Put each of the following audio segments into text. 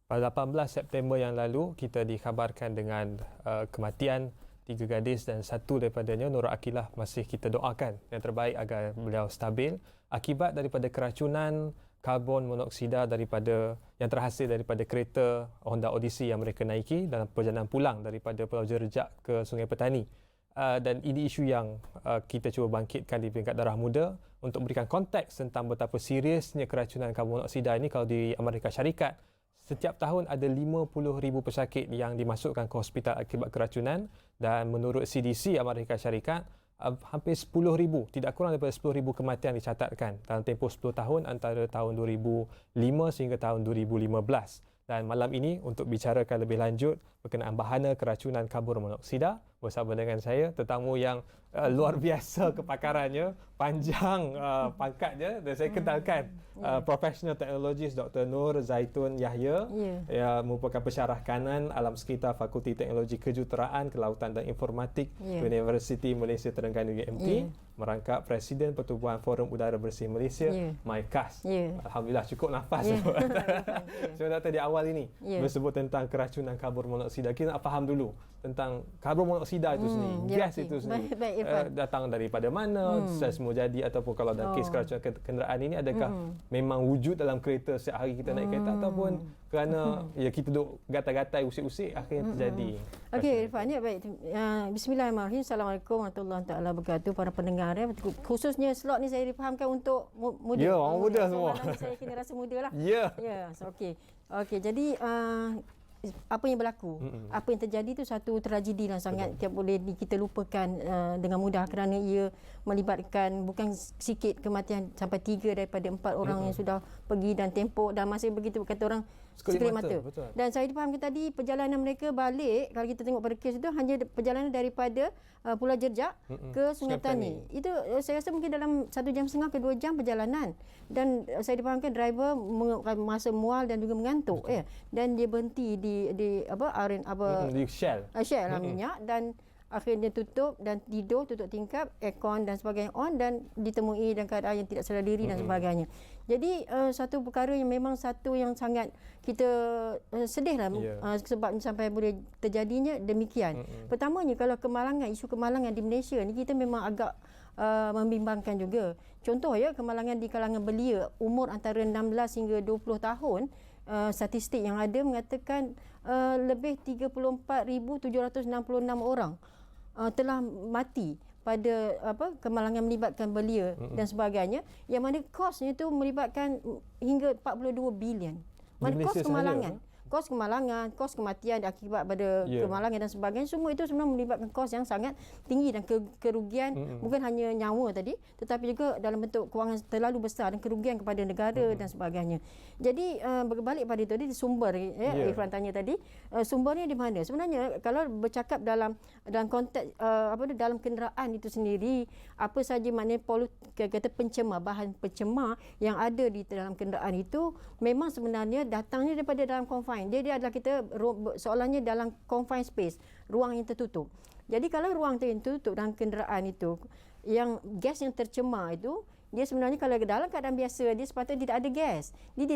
Pada 18 September yang lalu, kita dikhabarkan dengan kematian 3 gadis dan satu daripadanya, Nurul Akilah, masih kita doakan yang terbaik agar beliau stabil akibat daripada keracunan karbon monoksida yang terhasil daripada kereta Honda Odyssey yang mereka naiki dalam perjalanan pulang daripada Pulau Jerjak ke Sungai Petani. Dan ini isu yang kita cuba bangkitkan di peringkat Darah Muda untuk memberikan konteks tentang betapa seriusnya keracunan karbon monoksida ini. Kalau di Amerika Syarikat, setiap tahun ada 50,000 pesakit yang dimasukkan ke hospital akibat keracunan, dan menurut CDC Amerika Syarikat, hampir 10,000, tidak kurang daripada 10,000 kematian dicatatkan dalam tempoh 10 tahun antara tahun 2005 sehingga tahun 2015. Dan malam ini untuk bicarakan lebih lanjut berkenaan bahana keracunan karbon monoksida, bersama dengan saya tetamu yang luar biasa kepakarannya, panjang pangkatnya, dan saya kenalkan Professional Technologist Dr. Nur Zaitun Yahya, yang merupakan pensyarah kanan alam sekitar Fakulti Teknologi Kejuruteraan, Kelautan dan Informatik Universiti Malaysia Terengganu UMT, merangkap Presiden Pertubuhan Forum Udara Bersih Malaysia, MyKAS. Alhamdulillah, cukup nafas. So Dr. di awal ini bersebut tentang keracunan karbon monoksida, kita nak faham dulu tentang karbon monoksida itu sendiri, gas itu sendiri, datang daripada mana, semua jadi, ataupun kalau dalam kes keracunan kenderaan ini, adakah memang wujud dalam kereta setiap hari kita naik kereta, ataupun kerana kita duduk gatai-gatai, usik-usik, akhirnya terjadi. Okey, Irfan, baik. Bismillahirrahmanirrahim. Assalamualaikum warahmatullahi wabarakatuh para pendengar. Khususnya slot ni saya difahamkan untuk muda. Ya, orang muda semua. Saya kena rasa muda lah. Ya. Okey, jadi apa yang berlaku, apa yang terjadi itu satu tragedi lah, sangat tidak boleh kita lupakan dengan mudah, kerana ia melibatkan bukan sikit kematian, sampai 3 daripada 4 orang yang sudah pergi dan tempoh, dan masih begitu kata orang sekelip mata. Dan saya difahamkan tadi perjalanan mereka balik, kalau kita tengok pada kes itu, hanya perjalanan daripada Pulau Jerjak ke Sungai Petani. Itu saya rasa mungkin dalam 1.5 jam ke 2 jam perjalanan, dan saya difahamkan driver masa mual dan juga mengantuk, dan dia berhenti di Shell lah minyak, dan akhirnya tutup dan tutup tingkap, aircon dan sebagainya on, dan ditemui dalam keadaan yang tidak sedar diri dan sebagainya. Jadi satu perkara yang memang sangat kita sedih lah, sebab sampai boleh terjadinya demikian. Pertamanya, kalau isu kemalangan di Malaysia ni, kita memang agak membimbangkan juga. Contoh kemalangan di kalangan belia umur antara 16 hingga 20 tahun, statistik yang ada mengatakan lebih 34,766 orang telah mati pada kemalangan melibatkan belia dan sebagainya, yang mana kosnya itu melibatkan hingga 42 bilion. Mana kos kemalangan, kos kematian akibat pada kemalangan dan sebagainya, semua itu sebenarnya melibatkan kos yang sangat tinggi, dan kerugian bukan hanya nyawa tadi, tetapi juga dalam bentuk kewangan terlalu besar dan kerugian kepada negara dan sebagainya. Jadi berbalik pada itu, tadi sumber Irfan tanya tadi, sumbernya di mana? Sebenarnya kalau bercakap dalam konteks dalam kenderaan itu sendiri, apa saja maknanya kata pencemar, bahan pencemar yang ada di dalam kenderaan itu, memang sebenarnya datangnya daripada dalam confine. Dia adalah soalannya dalam confined space, ruang yang tertutup. Jadi kalau ruang yang tertutup dalam kenderaan itu, yang gas yang tercemar itu, dia sebenarnya kalau dalam keadaan biasa, dia sepatutnya tidak ada gas. Dia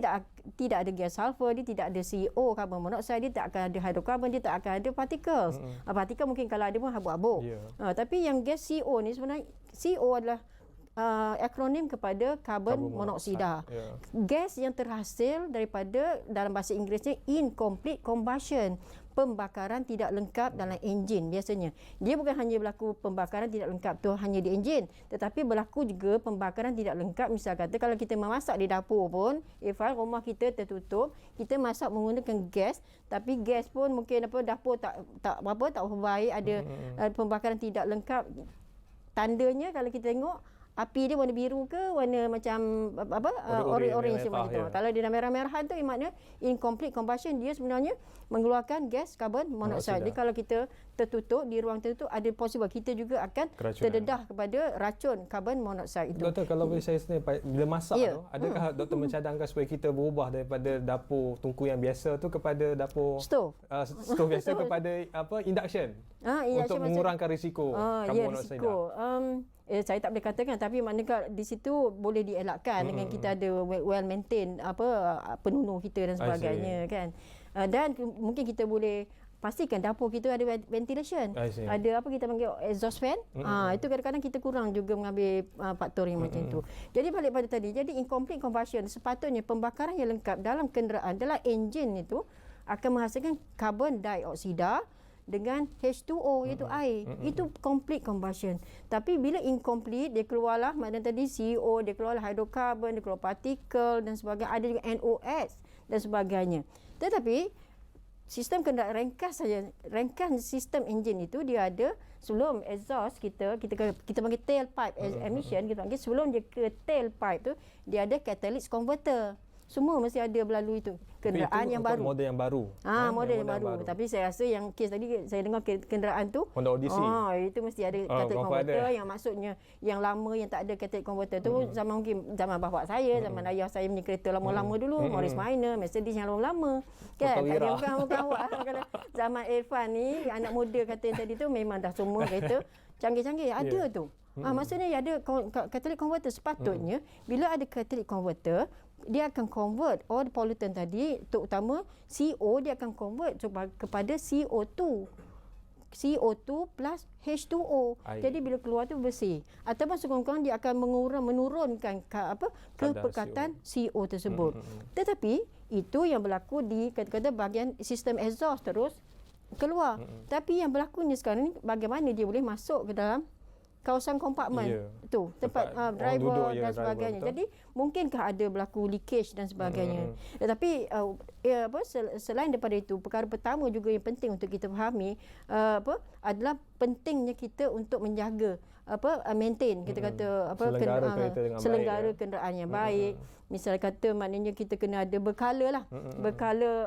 tidak ada gas sulfur, dia tidak ada CO, carbon monoxide, dia tak akan ada hydrocarbon, dia tak akan ada particles. Partikel mungkin kalau ada pun habuk-habuk. Tapi yang gas CO ni, sebenarnya CO adalah akronim kepada karbon monoksida. Gas yang terhasil daripada, dalam bahasa Inggerisnya, incomplete combustion, pembakaran tidak lengkap dalam enjin. Biasanya dia bukan hanya berlaku pembakaran tidak lengkap tu hanya di enjin, tetapi berlaku juga pembakaran tidak lengkap. Misal kata, kalau kita memasak di dapur pun, rumah kita tertutup, kita masak menggunakan gas, tapi gas pun mungkin dapur tak baik, ada pembakaran tidak lengkap. Tandanya kalau kita tengok, api dia warna biru ke warna macam orange macam tu. Kalau dia merah-merahan tu, maknanya incomplete combustion, dia sebenarnya mengeluarkan gas karbon monoksida. Jadi kalau kita tertutup di ruang tertutup, ada possible kita juga akan terdedah kepada racun karbon monoksida itu. Doktor, kalau boleh saya sendiri, bila masak tu, adakah doktor mencadangkan supaya kita berubah daripada dapur tungku yang biasa tu kepada dapur stove biasa kepada induction, untuk mengurangkan risiko karbon monoksida? Saya tak boleh katakan, tapi maknanya di situ boleh dielakkan dengan kita ada well maintain penunuh kita dan sebagainya, kan. Dan mungkin kita boleh pastikan dapur kita ada ventilation. Ada apa kita panggil exhaust fan. Itu kadang-kadang kita kurang juga mengambil faktor yang macam tu. Jadi balik pada tadi, jadi incomplete combustion sepatutnya pembakaran yang lengkap dalam kenderaan, dalam enjin itu akan menghasilkan karbon dioksida dengan H2O iaitu air. Itu complete combustion. Tapi bila incomplete, dia keluarlah maknanya tadi CO, dia keluarlah hidrokarbon, dia keluar partikel dan sebagainya, ada juga NOx dan sebagainya. Tetapi sistem kenderaan ringkas sistem enjin itu dia ada sebelum exhaust kita panggil tailpipe emission, kita panggil sebelum dia ke tailpipe tu dia ada catalytic converter. Semua mesti ada melalui itu kenderaan yang baru. Model yang baru. Model yang baru. Tapi saya rasa yang kes tadi saya dengar kenderaan tu Honda Odyssey. Itu mesti ada catalytic converter yang maksudnya yang lama yang tak ada catalytic converter tu mungkin zaman bapak saya, zaman ayah saya punya kereta lama-lama dulu, Morris Minor, Mercedes yang lama-lama. Kan? Tak ada bukan awak. Zaman Irfan ni anak muda kata yang tadi tu memang dah semua kereta canggih-canggih ada tu. Maksudnya ada catalytic converter. Sepatutnya bila ada catalytic converter, dia akan convert all pollutant tadi, terutama CO, dia akan convert kepada CO2 plus H2O. Jadi bila keluar tu bersih. Ataupun sekurang-kurang dia akan menurunkan kepekatan CO tersebut. Tetapi itu yang berlaku di kata-kata bahagian sistem exhaust terus keluar. Tapi yang berlakunya sekarang ni bagaimana dia boleh masuk ke dalam kawasan kompartmen tu, tempat driver dan sebagainya. Jadi mungkinkah ada berlaku leakage dan sebagainya. Tetapi selain daripada itu, perkara pertama juga yang penting untuk kita fahami adalah pentingnya kita untuk menjaga maintain, kita kata selenggara kenderaan yang baik. Misal kata maknanya kita kena ada berkala lah. Berkala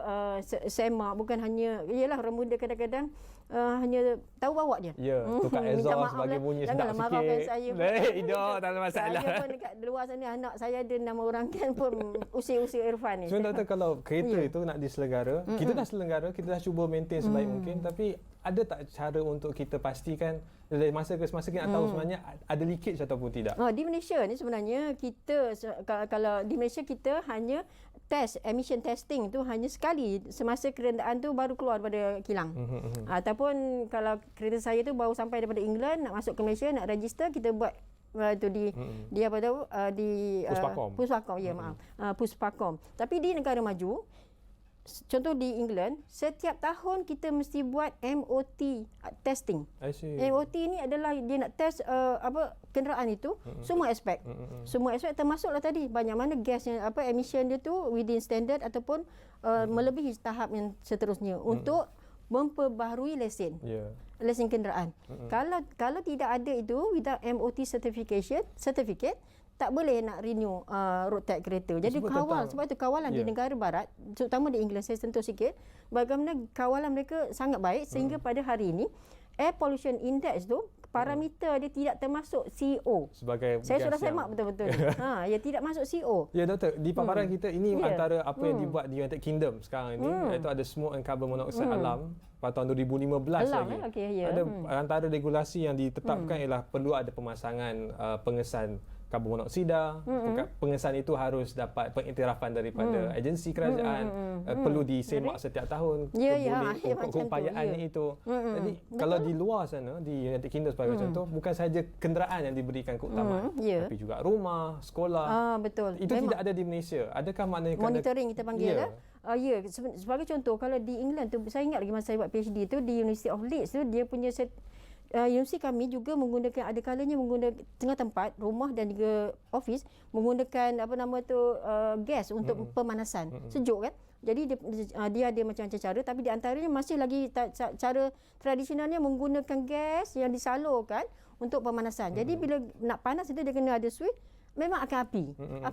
semak, bukan hanya yalah orang muda kadang-kadang hanya tahu bawa je. Tukar exhaust bagi bunyi sedap sikit. Janganlah marahkan saya. Tak ada masalah. Saya pun dekat luar sana anak saya ada 6 orang kan pun usia-usia Irfan ni. Cuma doktor, kalau kereta itu nak diselenggara, kita dah selenggara, kita dah cuba maintain sebaik mungkin, tapi ada tak cara untuk kita pastikan dari masa ke semasa kita nak tahu sebenarnya ada leakage ataupun tidak? Di Malaysia ni sebenarnya kita kalau di Malaysia kita hanya emission testing tu hanya sekali semasa kenderaan tu baru keluar daripada kilang. Ataupun kalau kereta saya tu baru sampai daripada England nak masuk ke Malaysia nak register, kita buat itu di apa tahu di Puspakom Puspakom. Tapi di negara maju, contoh di England, setiap tahun kita mesti buat MOT testing. MOT ni adalah dia nak test kenderaan itu, semua aspek. Semua aspek termasuklah tadi banyak mana gas yang emission dia tu within standard ataupun melebihi tahap yang seterusnya untuk memperbaharui lesen. Lesen kenderaan. Kalau tidak ada itu without MOT certificate tak boleh nak renew road tax kereta. Jadi sebab itu kawalan di negara barat, terutama di England, saya sentuh sikit, bagaimana kawalan mereka sangat baik sehingga pada hari ini air pollution index tu parameter dia tidak termasuk CO. Saya sudah semak betul-betul. Ya tidak masuk CO. Ya doktor, di paparan kita ini antara apa yang dibuat di United Kingdom sekarang ini, iaitu ada smoke and carbon monoxide alam pada tahun 2015 lagi. Ada antara regulasi yang ditetapkan ialah perlu ada pemasangan pengesan karbon monoksida. Pengesan itu harus dapat pengiktirafan daripada agensi kerajaan. Perlu disemak setiap tahun. Keupayaan itu. Jadi kalau di luar sana, di United Kingdom sebagai contoh, bukan sahaja kenderaan yang diberikan keutamaan, tapi juga rumah, sekolah. Betul. Itu memang tidak ada di Malaysia. Adakah maknanya monitoring kita panggil lah. Sebagai contoh, kalau di England tu, saya ingat lagi masa saya buat PhD tu di University of Leeds tu, dia punya universiti kami juga menggunakan, ada kalanya menggunakan tengah tempat rumah dan juga office menggunakan gas untuk pemanasan. Sejuk kan? Jadi dia ada macam-macam cara, tapi di antaranya masih lagi cara tradisionalnya menggunakan gas yang disalurkan untuk pemanasan. Jadi bila nak panas itu dia kena ada switch, memang akan api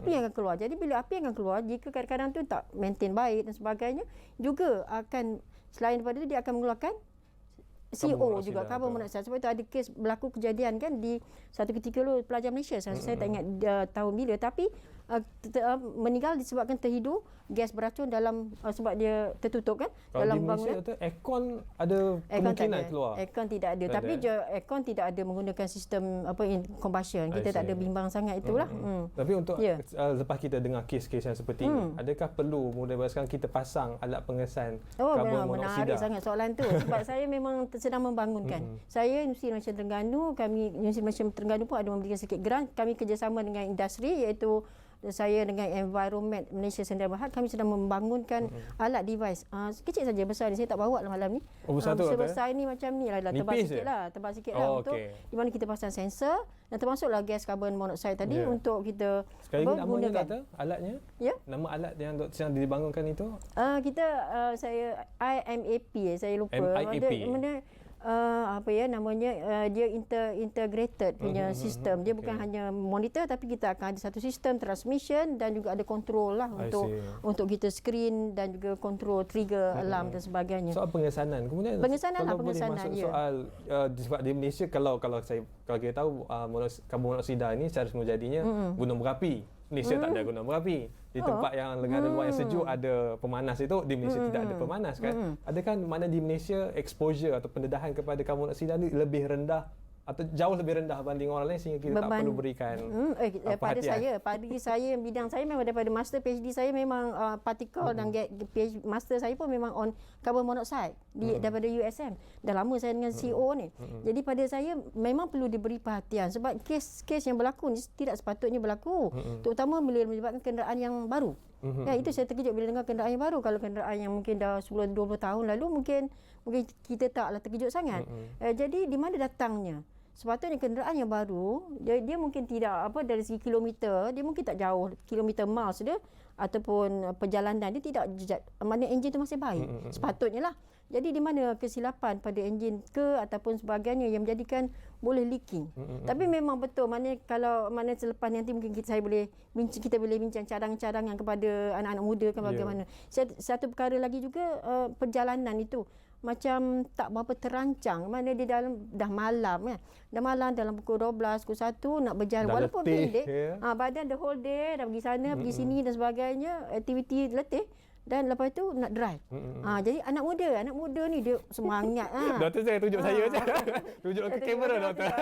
yang akan keluar. Jadi bila api yang akan keluar, jika kadang-kadang tu tak maintain baik dan sebagainya, juga akan selain daripada itu dia akan mengeluarkan CO juga, karbon monoksida. Sebab itu ada kes berlaku kejadian kan di satu ketika dulu pelajar Malaysia, saya tak ingat tahun bila, tapi meninggal disebabkan terhidu gas beracun dalam sebab dia tertutup kan Kalau dalam di Malaysia bangunan. tu aircon ada kemungkinan keluar. Aircon tidak ada. Tak Tapi ada. je aircon tidak ada menggunakan sistem combustion. I Kita tak ada see. bimbang sangat itulah. Tapi untuk Ya. lepas kita dengar kes-kes yang seperti ini, adakah perlu mula daripada sekarang kita pasang alat pengesan Oh, karbon menarik monoksida? sangat soalan tu. Sebab saya memang sedang membangunkan. Saya Universiti Malaysia Terengganu, kami Universiti Malaysia Terengganu pun ada memberikan sedikit grant. Kami kerjasama dengan industri iaitu saya dengan Environment Malaysia Sdn Bhd, kami sedang membangunkan alat device. Kecil saja, besar ni. Saya tak bawa lah malam ni. Besar tu kata? Besar ni macam ni lah. Tebal Nipis sikit je? lah. Tebal sikit lah. Untuk okey. di mana kita pasang sensor dan termasuklah gas karbon monoksida tadi untuk kita Sekali lagi namanya gunakan. doktor, alatnya? Ya. Nama alat yang doktor sedang dibangunkan itu? Saya IMAP, saya lupa. MIAP. Apa ya namanya, dia integrated punya sistem. Dia bukan hanya monitor, tapi kita akan ada satu sistem transmission dan juga ada control lah untuk kita screen dan juga control trigger alarm dan sebagainya. Soal pengesanan. Kemudian Pengesanan kalau lah, boleh pengesanan, masuk ya. soal sebab di Malaysia kalau kita tahu karbon monoksida ini secara semula jadinya gunung berapi. Malaysia tak ada gunung berapi. Di tempat yang negara luar yang sejuk ada pemanas itu, di Malaysia tidak ada pemanas kan. Adakah mana di Malaysia exposure atau pendedahan kepada karbon monoksida ini lebih rendah atau jauh lebih rendah berbanding orang lain sehingga kita tak perlu berikan pada saya bidang saya memang daripada master PhD saya memang partikel dan PhD master saya pun memang on carbon monoxide daripada USM. Dah lama saya dengan CEO ni. Jadi pada saya memang perlu diberi perhatian sebab kes-kes yang berlaku ni tidak sepatutnya berlaku. Terutama bila menyebabkan kenderaan yang baru. Ya, itu saya terkejut bila dengar kenderaan yang baru. Kalau kenderaan yang mungkin dah 10-20 tahun lalu mungkin kita taklah terkejut sangat. Jadi di mana datangnya? Sepatutnya kenderaan yang baru dia mungkin tidak dari segi kilometer dia mungkin tak jauh kilometer miles dia ataupun perjalanan dia tidak mana enjin tu masih baik sepatutnya lah. Jadi di mana kesilapan pada enjin ataupun sebagainya yang menjadikan boleh leaking. Tapi memang betul kalau selepas nanti mungkin kita boleh bincang cadangan-cadangan kepada anak-anak muda kan bagaimana. Satu perkara lagi juga perjalanan itu macam tak berapa terancang. Mana dia dah malam kan. Dah malam dalam pukul 12, pukul 1 nak berjalan dah walaupun letih, pendek. ya. Badan the whole day dah pergi sana, pergi sini dan sebagainya, aktiviti letih. Dan lepas tu nak drive. Jadi anak muda ni dia semangat. Doktor saya tunjuk saya je. Tunjuk ke kamera doktor.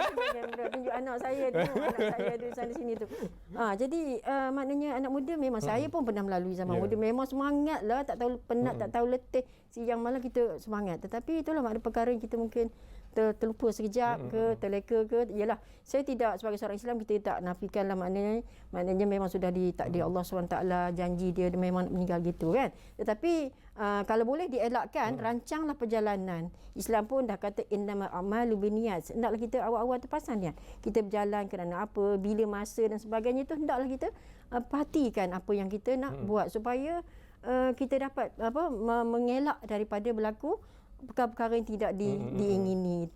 Tunjuk anak saya tu, anak saya ada sana sini tu. Jadi maknanya anak muda memang saya pun pernah melalui zaman muda memang semangatlah, tak tahu penat, tak tahu letih, siang malam kita semangat. Tetapi itulah makna perkara yang kita mungkin terlupa sekejap ke terleka ke. Yalah, saya tidak sebagai seorang Islam kita tak nafikanlah maknanya memang sudah ditakdir Allah SWT, janji dia memang meninggal gitu kan. Tetapi kalau boleh dielakkan, rancanglah perjalanan. Islam pun dah kata innamal a'malu binniyat. Hendaklah kita awal-awal terpasang niat. Kita berjalan kerana apa, bila masa dan sebagainya tu hendaklah kita perhatikan apa yang kita nak buat supaya kita dapat mengelak daripada berlaku perkara-perkara yang tidak diingini.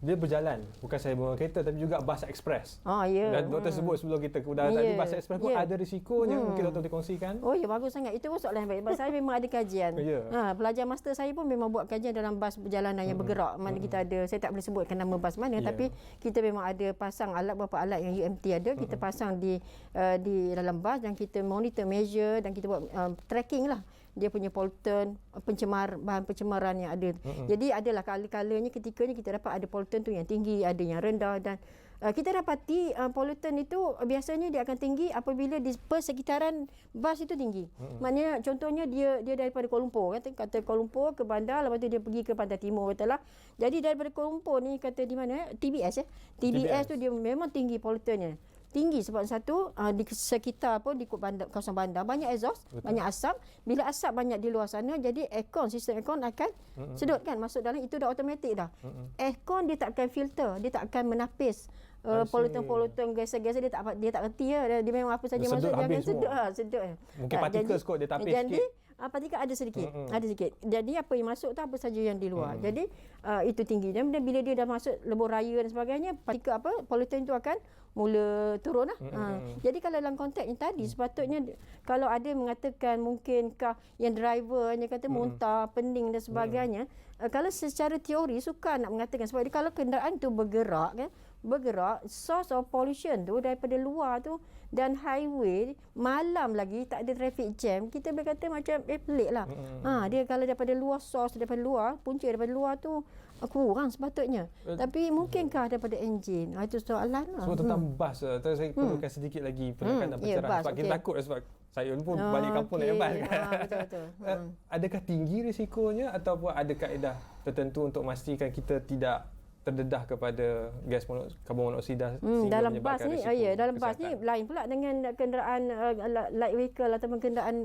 Dia berjalan, bukan saya bawa kereta tapi juga bas ekspres. Ya. Dan doktor sebut sebelum kita kemudian tadi bas ekspres pun ada risikonya, mungkin doktor dikongsikan. Oh ya, bagus sangat. Itu pun soalan yang baik. Sebab saya memang ada kajian. Pelajar master saya pun memang buat kajian dalam bas perjalanan yang bergerak. Mana kita ada, saya tak boleh sebutkan nama bas mana, tapi kita memang ada pasang beberapa alat yang UMT ada, kita pasang di dalam bas dan kita monitor, measure dan kita buat tracking lah. Dia punya pollutant, bahan pencemaran yang ada. Jadi adalah kala-kalanya ketikanya kita dapat ada pollutant tu yang tinggi, ada yang rendah dan kita dapati pollutant itu biasanya dia akan tinggi apabila di persekitaran bas itu tinggi. Maknanya contohnya dia daripada Kuala Lumpur, kata Kuala Lumpur ke bandar, lepas tu dia pergi ke Pantai Timur, betul lah. Jadi daripada Kuala Lumpur ni kata di mana? TBS TBS tu dia memang tinggi pollutannya. Tinggi sebab satu di sekitar pun di kawasan bandar banyak exhaust, banyak asap. Bila asap banyak di luar sana, jadi sistem aircon akan sedut kan, masuk dalam itu dah automatik dah. Aircon dia tak akan filter, dia tak akan menapis pollutant gas-gas dia tak reti ya. Dia memang apa saja masuk dia akan sedut. Mungkin partikel kot dia tapis jadi, sikit. Partikel ada sedikit. Jadi apa yang masuk tu apa saja yang di luar. Jadi itu tinggi. Dan bila dia dah masuk lebuh raya dan sebagainya, partikel pollutant itu akan mula turun lah. Jadi kalau dalam konteks yang tadi sepatutnya kalau ada mengatakan mungkinkah yang driver hanya kata muntah, pening dan sebagainya, kalau secara teori sukar nak mengatakan sebab kalau kenderaan itu bergerak kan, bergerak, source of pollution tu daripada luar tu, dan highway malam lagi tak ada traffic jam, kita boleh kata macam pelik lah. Dia kalau daripada luar, source daripada luar, punca daripada luar tu kurang sepatutnya. Tapi mungkinkah daripada enjin? Itu soalan lah. Semua tentang bas. Saya perlukan sedikit lagi penekankan dan pencerahan sebab kita takut sebab saya pun balik kampung naik bas kan. Betul. Adakah tinggi risikonya ataupun ada kaedah tertentu untuk memastikan kita tidak terdedah kepada gas karbon monoksida sehingga dalam bas menyebabkan ni risiko dalam bas ni kesihatan? lain pula dengan kenderaan light vehicle ataupun kenderaan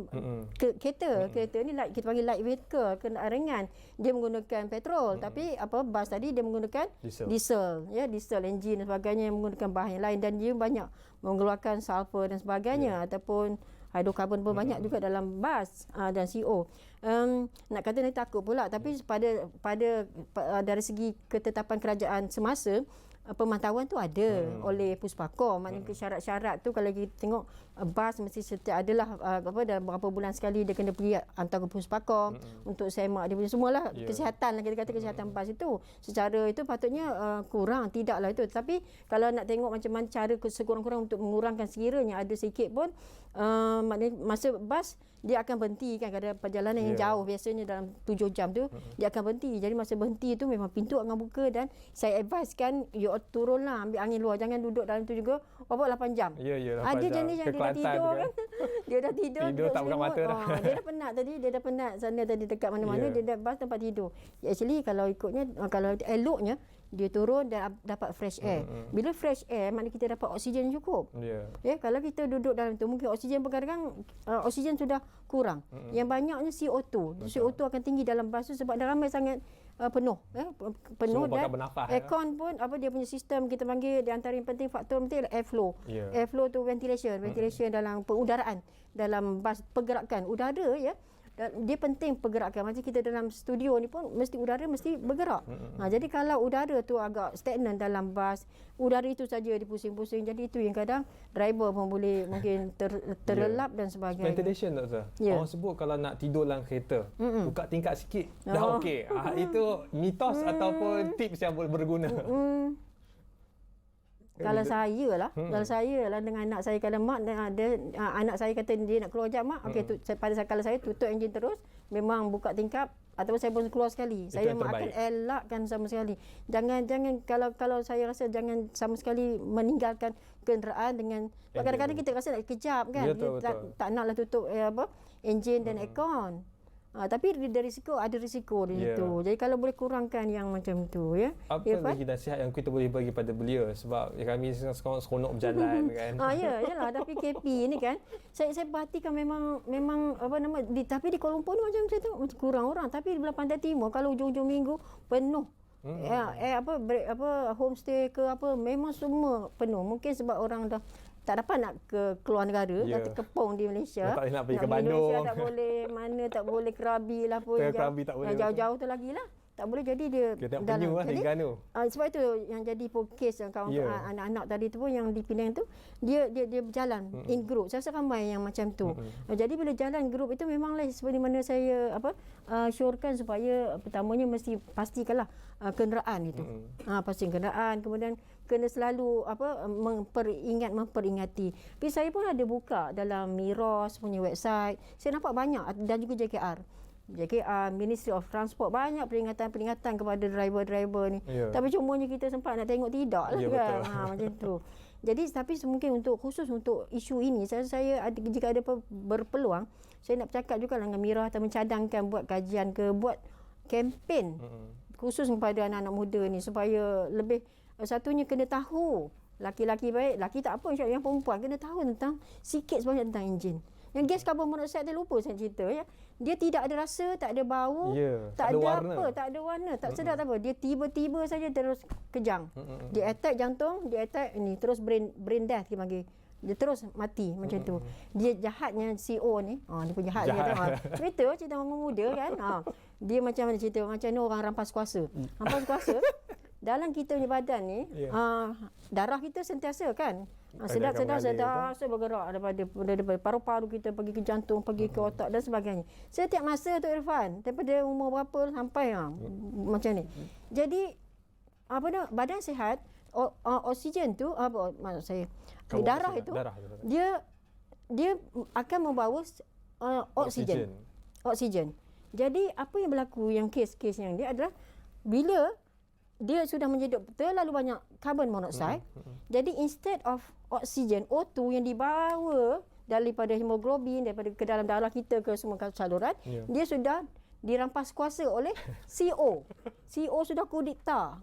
kereta. Kereta ni kita panggil light vehicle, kenderaan ringan. Dia menggunakan petrol, tapi bas tadi dia menggunakan diesel, diesel engine dan sebagainya, menggunakan bahan yang lain, dan dia banyak mengeluarkan sulfur dan sebagainya, ataupun hidrokarbon pun banyak juga dalam bas dan CO. Nak kata ni takut pula, tapi pada dari segi ketetapan kerajaan semasa, pemantauan tu ada oleh Puspakom. Maknanya syarat-syarat tu kalau kita tengok bas mesti setiap adalah dalam berapa bulan sekali dia kena pergi hantar ke Puspakom untuk semak dia punya semualah kesihatan lah, kita kata kesihatan bas itu. Secara itu patutnya kurang, tidaklah itu. Tapi kalau nak tengok macam mana cara sekurang-kurang untuk mengurangkan, sekiranya ada sikit pun maknanya masa bas dia akan berhenti kan, kadang perjalanan yang jauh biasanya dalam 7 jam tu dia akan berhenti. Jadi masa berhenti tu memang pintu akan buka, dan saya advise kan you turunlah, ambil angin luar, jangan duduk dalam tu juga 8 jam. Ada jenis yang dia dah tidur kan. Dia dah tidur tak buka mata dah. Dia dah penat tadi, dia dah penat sana tadi dekat mana-mana, dia dah bas tempat tidur. Actually kalau ikutnya, kalau eloknya dia turun dan dapat fresh air. Bila fresh air, maknanya kita dapat oksigen cukup. Kalau kita duduk dalam tu, mungkin oksigen kadang oksigen sudah kurang. Yang banyaknya CO2. CO2 akan tinggi dalam bas tu sebab dah ramai sangat penuh. Penuh, dan aircon pun dia punya sistem, kita panggil di antara yang penting, faktor penting adalah airflow. Airflow tu ventilation dalam pengudaraan, dalam bas, pergerakan udara dia penting pergerakan. Macam kita dalam studio ni pun mesti udara mesti bergerak. Jadi kalau udara tu agak stagnan dalam bas, udara itu saja dipusing-pusing, jadi itu yang kadang driver pun boleh mungkin terlelap dan sebagainya. Ventilation, Doktor. Orang sebut kalau nak tidur dalam kereta, buka tingkap sikit dah okey. Itu mitos ataupun tips yang boleh berguna? Kalau saya lah dengan anak saya, kalau mak anak saya kata dia nak keluar jap mak, okey, kalau saya tutup enjin terus, memang buka tingkap, ataupun saya pun keluar sekali. Saya memang akan elakkan sama sekali. Jangan kalau saya rasa jangan sama sekali meninggalkan kenderaan dengan kadang-kadang kita rasa nak kejap kan. Tak naklah tutup enjin dan aircon. Tapi ada risiko di situ. Jadi kalau boleh kurangkan yang macam tu Apa lagi nasihat yang kita boleh bagi pada beliau, sebab kami sekarang seronok berjalan kan. Yalah, dah PKP ni kan. Saya perhatikan memang tapi di Kuala Lumpur ni macam saya tengok macam kurang orang, tapi di belah Pantai Timur kalau hujung-hujung minggu penuh. Homestay ke memang semua penuh. Mungkin sebab orang dah tak dapat nak ke keluar negara, dah terkepung di Malaysia. Tak boleh nak pergi ke Bandung. Malaysia tak boleh, mana tak boleh, Krabi lah pun. Krabi tak boleh. Jauh-jauh tu lagi lah. Tak boleh, jadi dia dalam. Jadi sebab itu yang jadi kes yang kawan anak-anak tadi tu pun yang di Penang tu, dia berjalan in group. Saya rasa ramai yang macam tu. Jadi bila jalan group itu memanglah seperti mana saya syorkan, supaya pertamanya mesti pastikanlah kenderaan itu. Pasti kenderaan, kemudian kena selalu memperingati. Tapi saya pun ada buka dalam Miros punya website. Saya nampak banyak, dan juga JKR, Ministry of Transport, banyak peringatan-peringatan kepada driver-driver ni. Tapi cumanya kita sempat nak tengok tidak lah kan. Macam tu. Jadi tapi mungkin khusus untuk isu ini, saya ada, jika ada berpeluang, saya nak bercakap juga dengan Mira atau mencadangkan buat kajian buat kempen khusus kepada anak-anak muda ni, supaya lebih, satunya kena tahu, laki-laki baik, laki tak apa, yang perempuan kena tahu tentang sikit sebanyak tentang enjin. Yang gas karbon monoksida tu lupa saya cerita dia tidak ada rasa, tak ada bau, tak ada warna. Tak ada warna, tak sedap apa. Dia tiba-tiba saja terus kejang. Dia attack jantung, dia attack ni, terus brain death dia panggil. Dia terus mati macam tu. Dia jahatnya CEO ni. Dia punya jahat dia. Cerita orang muda kan. Dia macam mana cerita, macam ni orang rampas kuasa. Rampas kuasa dalam kita punya badan ni, darah kita sentiasa kan sedap bergerak daripada paru-paru kita pergi ke jantung, pergi ke otak dan sebagainya. Setiap masa tu Irfan, daripada umur berapa sampai macam ni. Jadi badan sihat, oksigen tu apa maksud saya? Karbon Darah dioksida. itu Darah. dia akan membawa oksigen. Oksigen. Jadi apa yang berlaku yang kes-kes yang dia adalah bila dia sudah menjeduk terlalu banyak karbon monoksida. Jadi instead of oksigen O2 yang dibawa daripada hemoglobin daripada ke dalam darah kita ke semua saluran, dia sudah dirampas kuasa oleh CO. CO sudah kudikta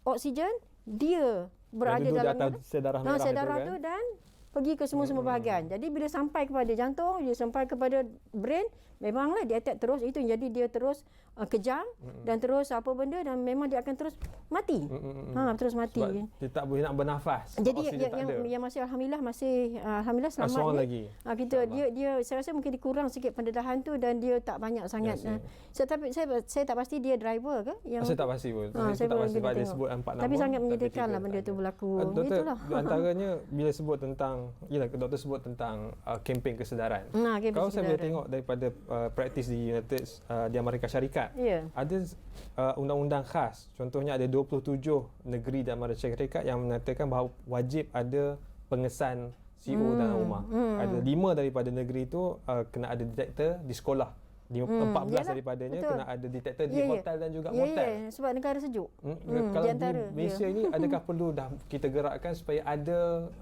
oksigen dia berada dalam sedarah darah tu dan pergi ke semua bahagian. Jadi bila sampai kepada jantung, dia sampai kepada brain, memanglah dia attack terus itu. Jadi dia terus kejang dan terus apa benda dan memang dia akan terus mati. Terus mati. Sebab dia tak boleh nak bernafas. Jadi yang masih alhamdulillah selamat seorang ni. lagi. Kita dia saya rasa mungkin dikurang sikit pendedahan tu dan dia tak banyak sangat. Tapi saya tak pasti dia driver ke yang saya tak pasti pun. Saya tak pasti sebab dia sebut 4 nama. Tapi sangat menyedihkanlah benda tu berlaku. Doktor, antaranya bila sebut tentang doktor sebut tentang kempen kesedaran. Kalau saya boleh tengok daripada praktis di di Amerika Syarikat, ada undang-undang khas. Contohnya ada 27 negeri di Amerika Syarikat yang mengatakan bahawa wajib ada pengesan CO dalam rumah. Ada 5 daripada negeri itu kena ada detektor di sekolah. 14 daripadanya betul. Kena ada detektor di hotel dan juga motel. Sebab negara sejuk. Kalau di Malaysia ini adakah perlu dah kita gerakkan supaya ada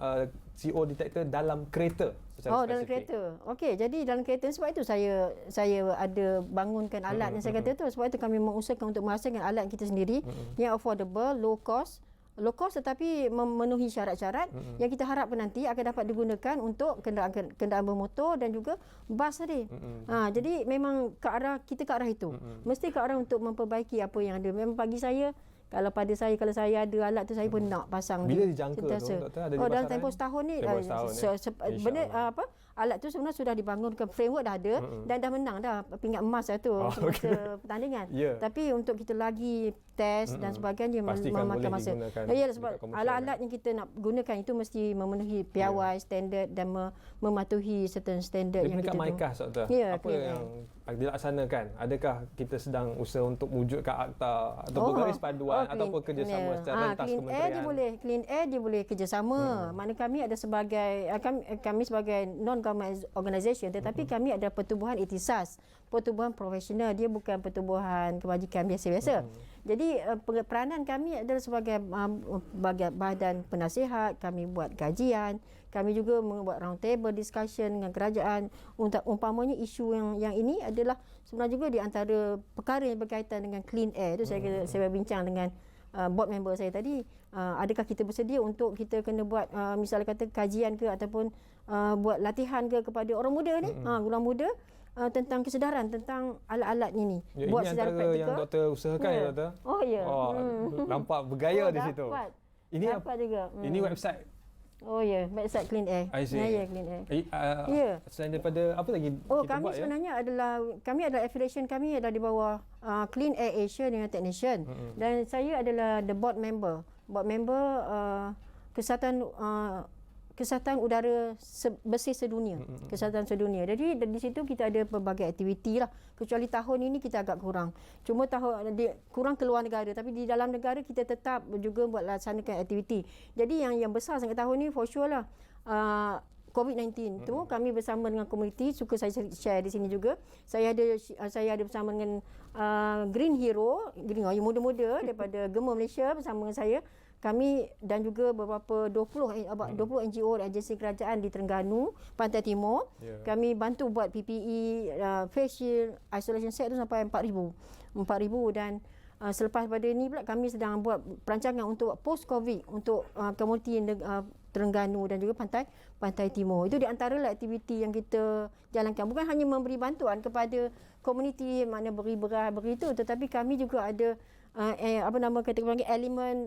CO detektor dalam kereta secara spesifik? Dalam kereta. Okey, jadi dalam kereta sebab itu saya ada bangunkan alat yang saya kata tu. Sebab itu kami mengusahakan untuk menghasilkan alat kita sendiri yang affordable, low cost tetapi memenuhi syarat-syarat yang kita harapkan nanti akan dapat digunakan untuk kenderaan bermotor dan juga bas tadi. Jadi memang kita ke arah itu. Mesti ke arah untuk memperbaiki apa yang ada. Memang bagi saya kalau saya ada alat tu saya pun nak pasang. Bila dijangka tu doktor ada di pasaran? Dalam tempoh setahun ni benda alat tu sebenarnya sudah dibangunkan, framework dah ada dan dah menang dah pingat emas dah tu semasa pertandingan. Tapi untuk kita lagi test dan sebagainya memakan masa. Sebab alat-alat yang kita nak gunakan itu mesti memenuhi piawai standard dan mematuhi certain standard yang kita MICAS doktor. Apa yang dilaksanakan? Adakah kita sedang usaha untuk mewujudkan akta ataupun garis panduan ataupun kerjasama secara rentas kementerian? Clean Air dia boleh kerjasama. Makna kami ada sebagai kami sebagai non-government organisation tetapi kami ada pertubuhan ikhtisas, pertubuhan profesional, dia bukan pertubuhan kebajikan biasa-biasa. Jadi peranan kami adalah sebagai badan penasihat, kami buat kajian, kami juga membuat round table discussion dengan kerajaan. Umpamanya isu yang ini adalah sebenarnya juga di antara perkara yang berkaitan dengan clean air. Itu saya bincang dengan board member saya tadi. Adakah kita bersedia untuk kita kena buat misalnya kata kajian ke ataupun buat latihan ke kepada orang muda ni, orang muda tentang kesedaran tentang alat-alat ini. Buat ini antara yang doktor usahakan ya doktor? Nampak bergaya di situ. Ini dapat juga. Ini website. Website Clean Air. Clean Air. Selain daripada apa lagi kita kami buat sebenarnya kami adalah affiliation kami adalah di bawah Clean Air Asia dengan United Nation. Dan saya adalah the board member. Kesihatan udara bersih sedunia. Kesihatan sedunia. Jadi di situ kita ada pelbagai aktiviti lah. Kecuali tahun ini kita agak kurang. Cuma kurang keluar negara. Tapi di dalam negara kita tetap juga buat laksanakan aktiviti. Jadi yang besar sangat tahun ni for sure lah. COVID-19 tu kami bersama dengan komuniti, suka saya share di sini juga. Saya ada bersama dengan Green Hero, yang muda-muda daripada Gemma Malaysia bersama dengan saya. Kami dan juga beberapa 20 NGO dan agensi kerajaan di Terengganu, Pantai Timur. Kami bantu buat PPE, face shield, isolation set tu sampai 4,000 dan selepas pada ini pula kami sedang buat perancangan untuk post COVID untuk komuniti Terengganu dan juga Pantai Timur. Itu di antara aktiviti yang kita jalankan. Bukan hanya memberi bantuan kepada komuniti mana beri beras beri itu, tetapi kami juga ada kita panggil elemen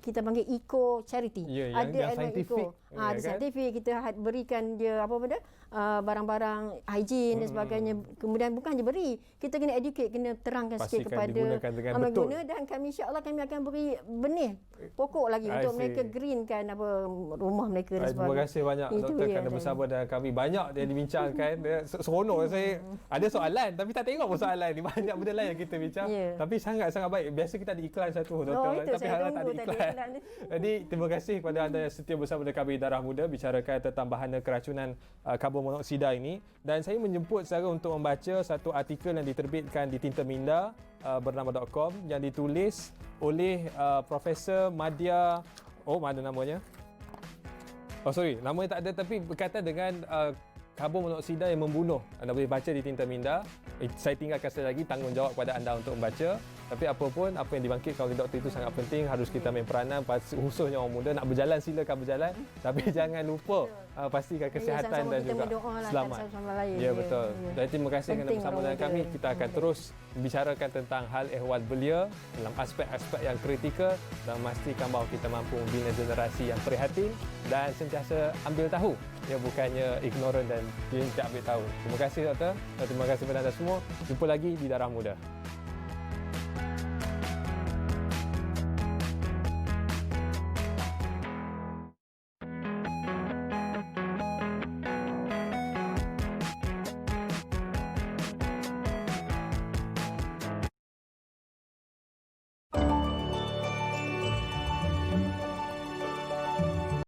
kita panggil eco charity. Ada elemen eco. Ada saintifik, kita berikan dia barang-barang hygiene dan sebagainya. Kemudian bukan je beri, kita kena educate, kena terangkan sikit Pastikan kepada digunakan dengan betul. pengguna, dan kami insya-Allah kami akan beri benih pokok lagi untuk mereka greenkan rumah mereka dan Terima sebagainya. kasih banyak Doktor kerana bersama dengan kami. Banyak yang dibincangkan. Seronok saya ada soalan tapi tak tengok pun soalan ni. Banyak benda lain yang kita bincang. Tapi sangat-sangat baik. Biasa kita ada iklan satu Doktor, itu tapi saya harap tak ada tunggu tadi iklan. iklan ni. Jadi terima kasih kepada anda yang setia bersama dengan kami Darah Muda bicarakan tentang bahana keracunan karbon monoksida ini, dan saya menjemput saudara untuk membaca satu artikel yang diterbitkan di Tinta Minda bernama .com yang ditulis oleh Profesor Madya, mana namanya? Namanya tak ada, tapi berkaitan dengan karbon monoksida yang membunuh. Anda boleh baca di Tinta Minda. Saya tinggalkan sekali lagi tanggungjawab kepada anda untuk membaca. Tapi apapun, apa yang dibangkitkan oleh doktor itu sangat penting. Harus kita main peranan, khususnya orang muda. Nak berjalan silakan berjalan. Tapi jangan lupa pastikan kesihatan dan juga selamat. Ya, betul. Dan terima kasih kerana bersama dengan kami. Kita akan terus bicarakan tentang hal ehwal belia dalam aspek-aspek yang kritikal dan memastikan bahawa kita mampu membina generasi yang prihatin dan sentiasa ambil tahu. Ya, bukannya ignorant dan tidak ambil tahu. Terima kasih doktor. Dan terima kasih kepada anda semua. Jumpa lagi di Darah Muda.